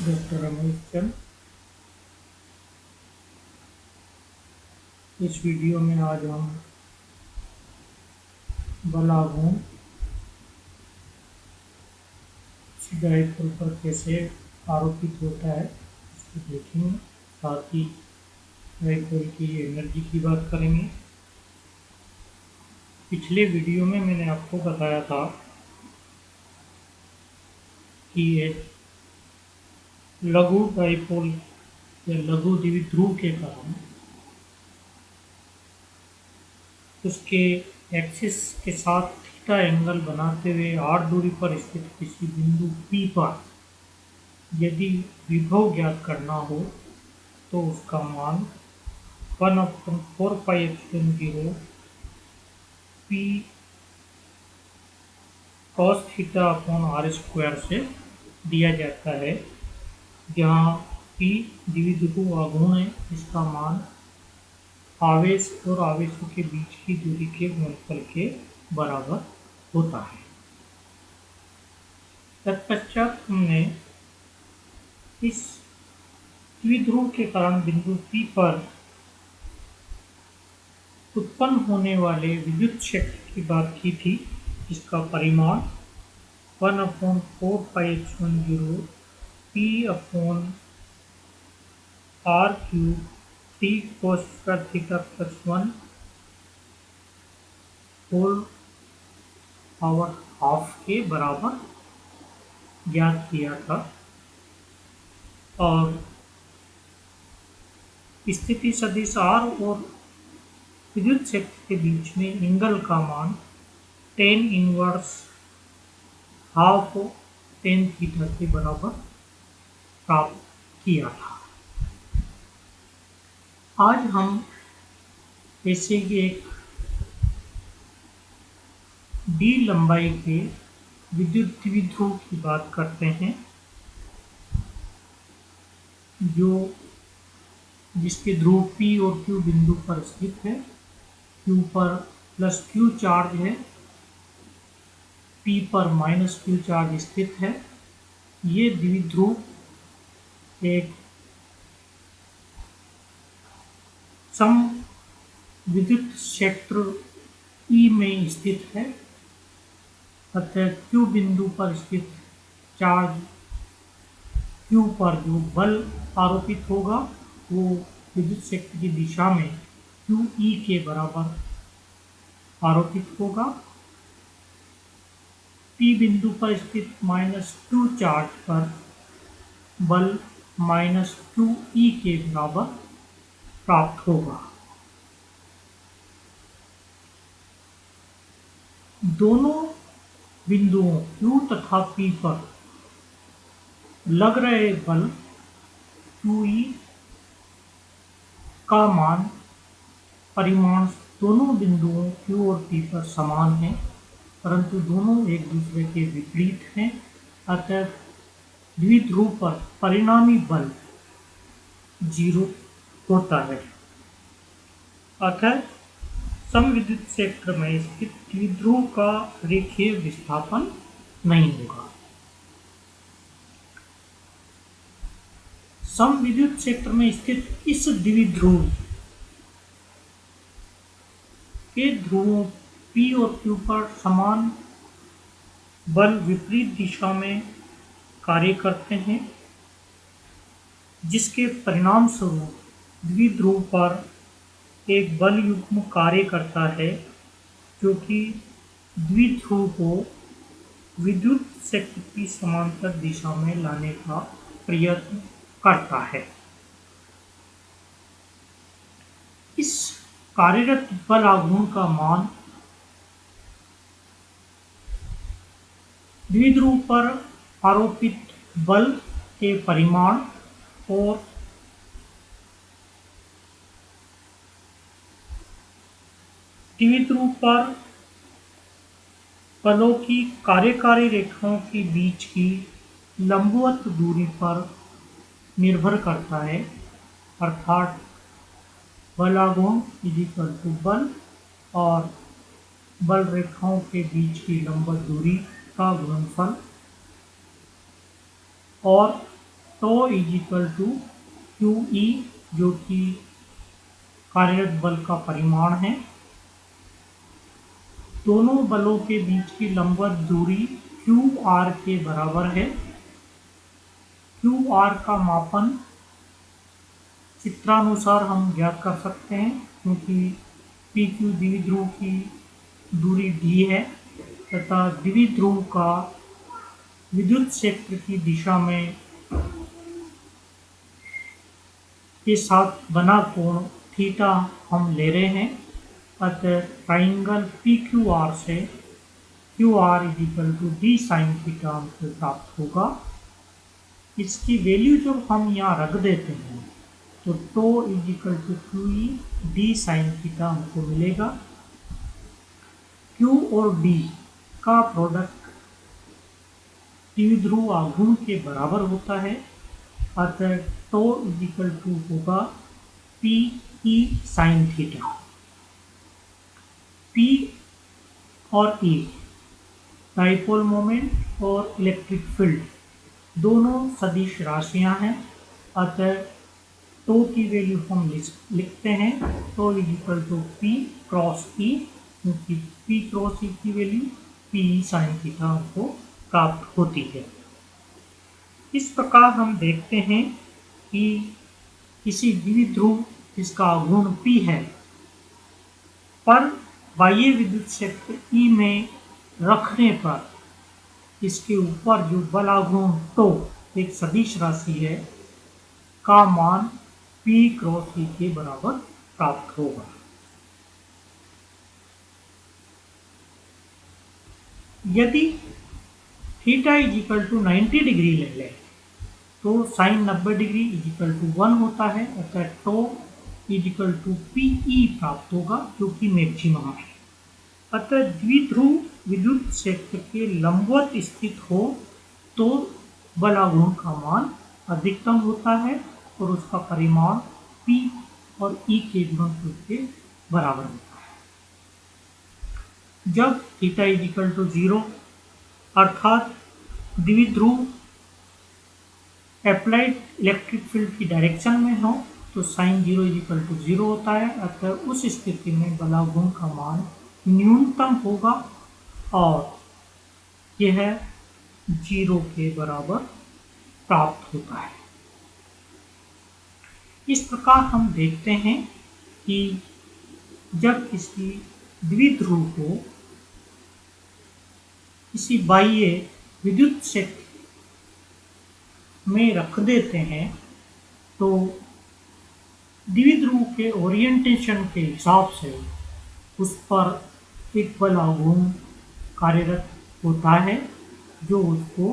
Doctor Ramesh Chand. इस video में आज हम बल आघूर्ण डाइपोल पर कैसे आरोपित होता है इसको देखेंगे। साथ ही डाइपोल की एनर्जी की बात करेंगे। पिछले वीडियो में मैंने आपको बताया था कि ये लघु डाइपोल या लघु द्विध्रुव के कारण उसके एक्सिस के साथ थीटा एंगल बनाते हुए r दूरी पर स्थित किसी बिंदु P पर यदि विभव ज्ञात करना हो तो उसका मान 1/4πε0 P cos θ/r² से दिया जाता है, जहाँ P द्विध्रुव आघूर्ण है। इसका मान आवेश और आवेशों के बीच की दूरी के गुणनफल के बराबर होता है। तत्पश्चात हमने इस द्विध्रुव के कारण बिंदु P पर उत्पन्न होने वाले विद्युत क्षेत्र की बात की थी, जिसका परिमाण 1/4πε0 P/r³ t cos θ+1 whole power half के बराबर ज्ञात किया था। और स्थिति सदिश R और विद्युत क्षेत्र के बीच में एंगल का मान tan inverse half tan theta के बराबर प्राप्त किया था। आज हम ऐसे ही एक d लंबाई के विद्युत द्विध्रुव की बात करते हैं, जिसके ध्रुव P और Q बिंदु पर स्थित है। Q पर +Q चार्ज है, P पर -Q चार्ज स्थित है। ये द्विध्रुव एक सम विद्युत क्षेत्र E में स्थित है, अतः Q बिंदु पर स्थित चार्ज Q पर जो बल आरोपित होगा वो विद्युत क्षेत्र की दिशा में QE के बराबर आरोपित होगा। P बिंदु पर स्थित -Q चार्ज पर बल -QE के बराबर प्राप्त होगा। दोनों बिंदुओं Q तथा P पर लग रहे बल QE का मान परिमाण दोनों बिंदुओं Q और P पर समान है, परंतु दोनों एक दूसरे के विपरीत हैं। अतः द्विध्रुव पर परिणामी बल 0 होता है। अतः समविद्युत क्षेत्र में स्थित द्विध्रुव का रेखीय विस्थापन नहीं होगा। समविद्युत क्षेत्र में स्थित इस द्विध्रुव के ध्रुवों P और Q पर समान बल विपरीत दिशा में कार्य करते हैं, जिसके परिणाम स्वरूप द्विध्रुव पर एक बल युग्म कार्य करता है, जो कि द्विध्रुव को विद्युत क्षेत्र की समांतर दिशा में लाने का प्रयत्न करता है। इस कार्यरत बल आघूर्ण का मान द्विध्रुव पर आरोपित बल के परिमाण और द्विध्रुव पर बलों की कार्यकारी रेखाओं के बीच की लंबवत दूरी पर निर्भर करता है। अर्थात बल आघूर्ण बल और बल रेखाओं के बीच की लंबवत दूरी का गुणनफल और tau is equal to Q E, जो कि कार्यरत बल का परिमाण है। दोनों बलों के बीच की लंबवत दूरी क्यू आर के बराबर है। क्यू आर का मापन चित्रानुसार हम ज्ञात कर सकते हैं, क्योंकि पी क्यू द्विध्रुव की दूरी डी है तथा द्विध्रुव का विद्युत क्षेत्र की दिशा में के साथ बना कोण थीटा हम ले रहे हैं। अतः ट्राइंगल पी क्यू आर से Q R is equal to D sine theta हमको प्राप्त होगा। इसकी वैल्यू जब हम यहाँ रख देते हैं तो tau is equal to Q E D sine theta हमको मिलेगा। क्यू और डी का प्रोडक्ट द्विध्रुव आघूर्ण के बराबर होता है। अतः टो इज इक्वल टू होगा P E sine theta. P और ई डाइपोल मोमेंट और इलेक्ट्रिक फील्ड दोनों सदिश राशियां हैं। अतः टो की वैल्यू हम लिखते हैं tau is equal to P cross E, क्योंकि पी क्रॉस ई की वैल्यू पी साइन थीटा को प्राप्त होती है। इस प्रकार हम देखते हैं कि किसी द्विध्रुव जिसका आघूर्ण P है पर बाह्य विद्युत क्षेत्र E में रखने पर इसके ऊपर जो बल आघूर्ण टो एक सदिश राशि है का मान P क्रॉस E के बराबर प्राप्त होगा। यदि theta is equal to 90 degree ले लें तो sine 90 degree is equal to 1 होता है। अतः tau is equal to P E प्राप्त होगा, जो कि मैक्सिमम है। अतः द्विध्रुव विद्युत क्षेत्र के लंबवत स्थित हो तो बल आघूर्ण का मान अधिकतम होता है और उसका परिमाण P और E के गुणनफल के बराबर होता है। जब थीटा इज इक्वल टू 0 अर्थात द्विध्रुव अप्लाइड इलेक्ट्रिक फील्ड की डायरेक्शन में हो तो साइन 0 इज इक्वल टू 0 होता है। अतः उस स्थिति में बल आघूर्ण का मान न्यूनतम होगा और यह 0 के बराबर प्राप्त होता है। इस प्रकार हम देखते हैं कि जब किसी द्विध्रुव को किसी बाह्य विद्युत क्षेत्र में रख देते हैं तो द्विध्रुव के ओरिएंटेशन के हिसाब से उस पर एक बल आघूर्ण कार्यरत होता है, जो उसको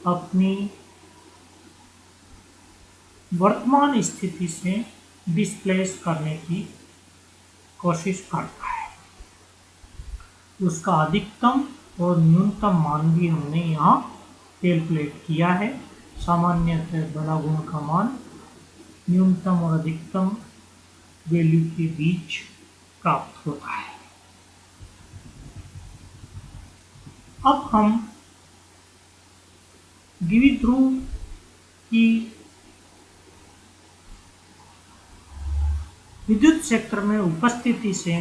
अपनी वर्तमान स्थिति से डिस्प्लेस करने की कोशिश करता है। उसका अधिकतम और न्यूनतम मान भी हमने यहाँ कैलकुलेट किया है। सामान्यतः बल आघूर्ण का मान न्यूनतम और अधिकतम वैल्यू के बीच प्राप्त होता है। अब हम द्विध्रुव की विद्युत क्षेत्र में उपस्थिति से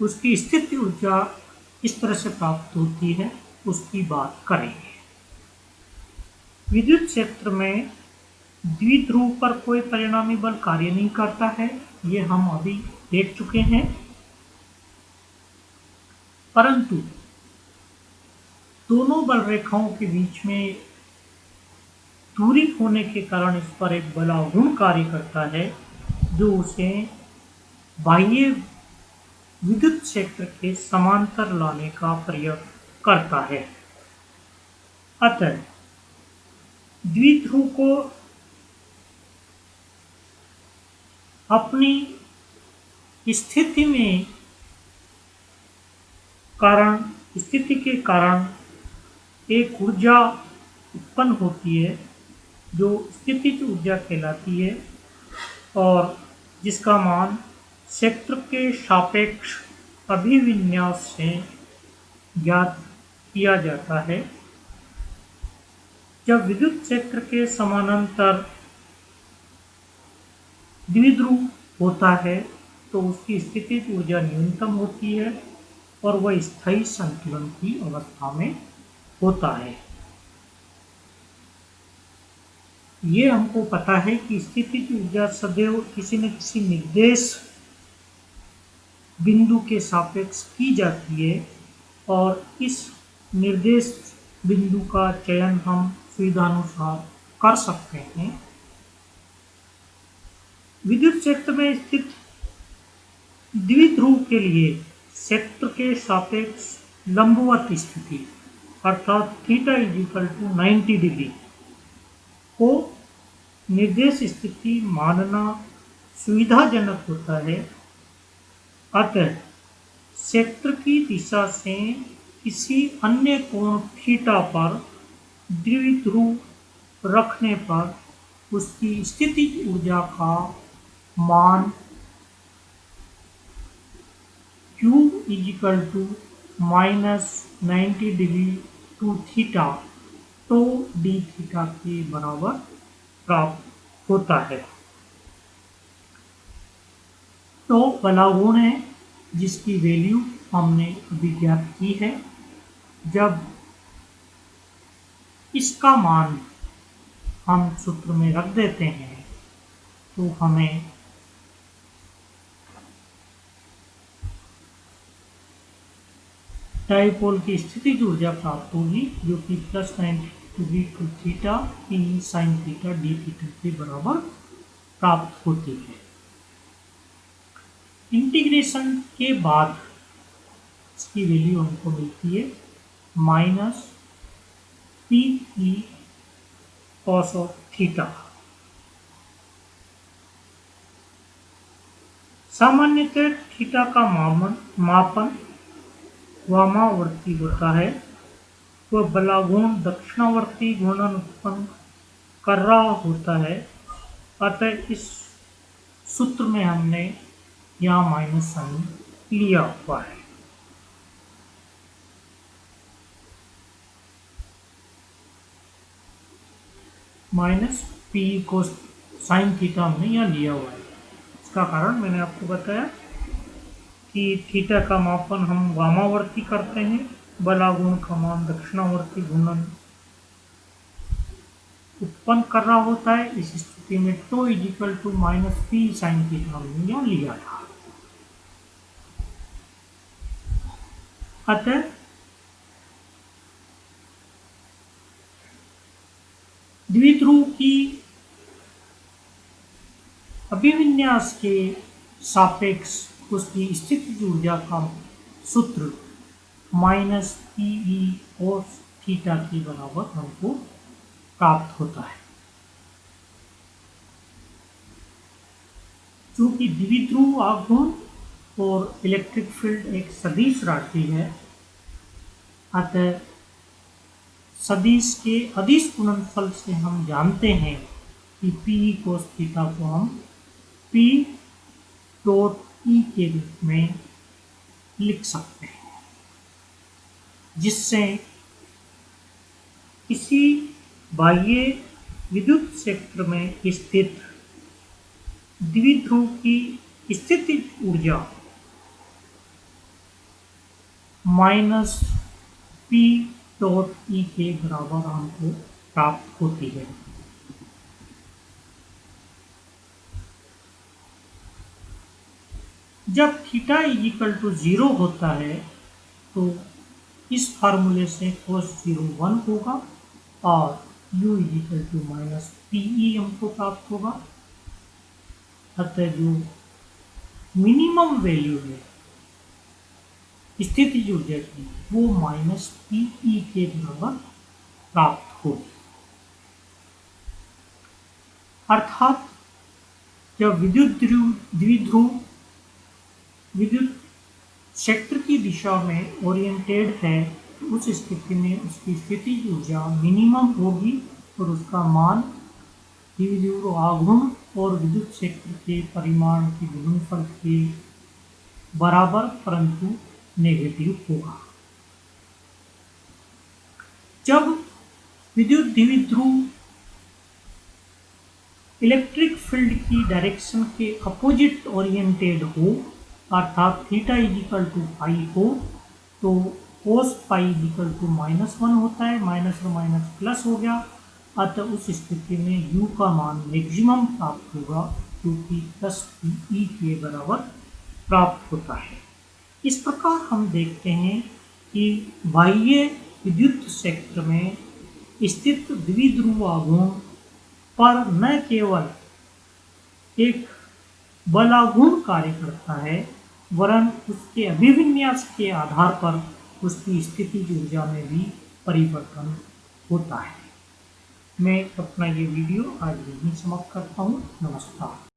उसकी स्थिति ऊर्जा इस तरह से प्राप्त होती है उसकी बात करेंगे। विद्युत क्षेत्र में द्विध्रुव पर कोई परिणामी बल कार्य नहीं करता है, ये हम अभी देख चुके हैं। परंतु दोनों बल रेखाओं के बीच में दूरी होने के कारण इस पर एक बल आघूर्ण कार्य करता है, जो उसे बाह्य विद्युत क्षेत्र के समांतर लाने का प्रयत्न करता है। अतः द्विध्रुव को अपनी स्थिति के कारण एक ऊर्जा उत्पन्न होती है जो स्थितिज ऊर्जा कहलाती है और जिसका मान क्षेत्र के सापेक्ष अभिविन्यास से ज्ञात किया जाता है। जब विद्युत क्षेत्र के समानांतर द्विध्रुव होता है तो उसकी स्थितिज ऊर्जा न्यूनतम होती है और वह स्थायी संतुलन की अवस्था में होता है। ये हमको पता है कि स्थितिज ऊर्जा सदैव किसी न किसी निर्देश बिंदु के सापेक्ष की जाती है और इस निर्देश बिंदु का चयन हम सुविधानुसार कर सकते हैं। विद्युत क्षेत्र में स्थित द्विध्रुव के लिए क्षेत्र के सापेक्ष लंबवत स्थिति अर्थात थीटा इक्वल टू 90 डिग्री को निर्देश स्थिति मानना सुविधाजनक होता है। अतः क्षेत्र की दिशा से किसी अन्य कोण थीटा पर द्विध्रुव रखने पर उसकी स्थितिज ऊर्जा का मान Q equal to -90 degree to theta तो डी थीटा के बराबर प्राप्त होता है। तो बलागुण है जिसकी वैल्यू हमने अभी ज्ञात की है। जब इसका मान हम सूत्र में रख देते हैं तो हमें डाइपोल की स्थितिज ऊर्जा प्राप्त होगी जो कि +90 degree to theta in sine theta D theta के बराबर प्राप्त होती है। इंटीग्रेशन के बाद इसकी वैल्यू हमको मिलती है -PE cos ऑफ थीटा। सामान्यतः थीटा का मापन वामावर्ती होता है। वह बलागुण दक्षिणावर्ती घूर्णन उत्पन्न कर रहा होता है। अतः इस सूत्र में हमने यहाँ माइनस साइन लिया हुआ है। -P को साइन थीटा हमने यहाँ लिया हुआ है। इसका कारण मैंने आपको बताया कि थीटा का मापन हम वामावर्ती करते हैं, बलागुण का मान दक्षिणावर्ती घूर्णन उत्पन्न कर रहा होता है। इस स्थिति में tau equal to -P sine theta हमने यहाँ लिया था। अतः द्विध्रुव की अभिविन्यास के सापेक्ष उसकी स्थितिज ऊर्जा का सूत्र -PE cos थीटा के बराबर हमको प्राप्त होता है। चूंकि द्विध्रुव आघूर्ण और इलेक्ट्रिक फील्ड एक सदिश राशि है, अतः सदिश के अदिश गुणनफल से हम जानते हैं कि PE cos थीटा को हम P डॉट E के रूप में लिख सकते हैं, जिससे किसी बाह्य विद्युत क्षेत्र में स्थित द्विध्रुव की स्थितिज ऊर्जा -P डॉट E के बराबर हमको प्राप्त होती है। जब थीटा इक्वल टू 0 होता है तो इस फार्मूले से cos 0 1 होगा और u इक्वल टू -PE हमको प्राप्त होगा। अतः जो मिनिमम वैल्यू है स्थितिज ऊर्जा की वो -PE के बराबर प्राप्त होगी। अर्थात जब द्विध्रुव विद्युत क्षेत्र की दिशा में ओरिएंटेड है तो उस स्थिति में उसकी स्थितिज ऊर्जा मिनिमम होगी और उसका मान द्विध्रुव आघूर्ण और विद्युत क्षेत्र के परिमाण के गुणनफल के बराबर परंतु नेगेटिव होगा। जब विद्युत द्विध्रुव इलेक्ट्रिक फील्ड की डायरेक्शन के अपोजिट ओरिएंटेड हो, अर्थात थीटा इजिकल टू फाई हो, तो कोस पाई इजिकल टू -1 होता है, माइनस और माइनस प्लस हो गया। अतः उस स्थिति में u का मान मैक्सिमम प्राप्त होगा, क्योंकि 10 ई के बराबर प्राप्त होता है। इस प्रकार हम देखते हैं कि बाह्य विद्युत क्षेत्र में स्थित द्विध्रुव आघूर्ण पर न केवल एक बलाघूर्ण कार्य करता है, वरन उसके अभिविन्यास के आधार पर उसकी स्थितिज ऊर्जा में भी परिवर्तन होता है। मैं अपना ये वीडियो आज यहीं समाप्त करता हूँ। नमस्कार।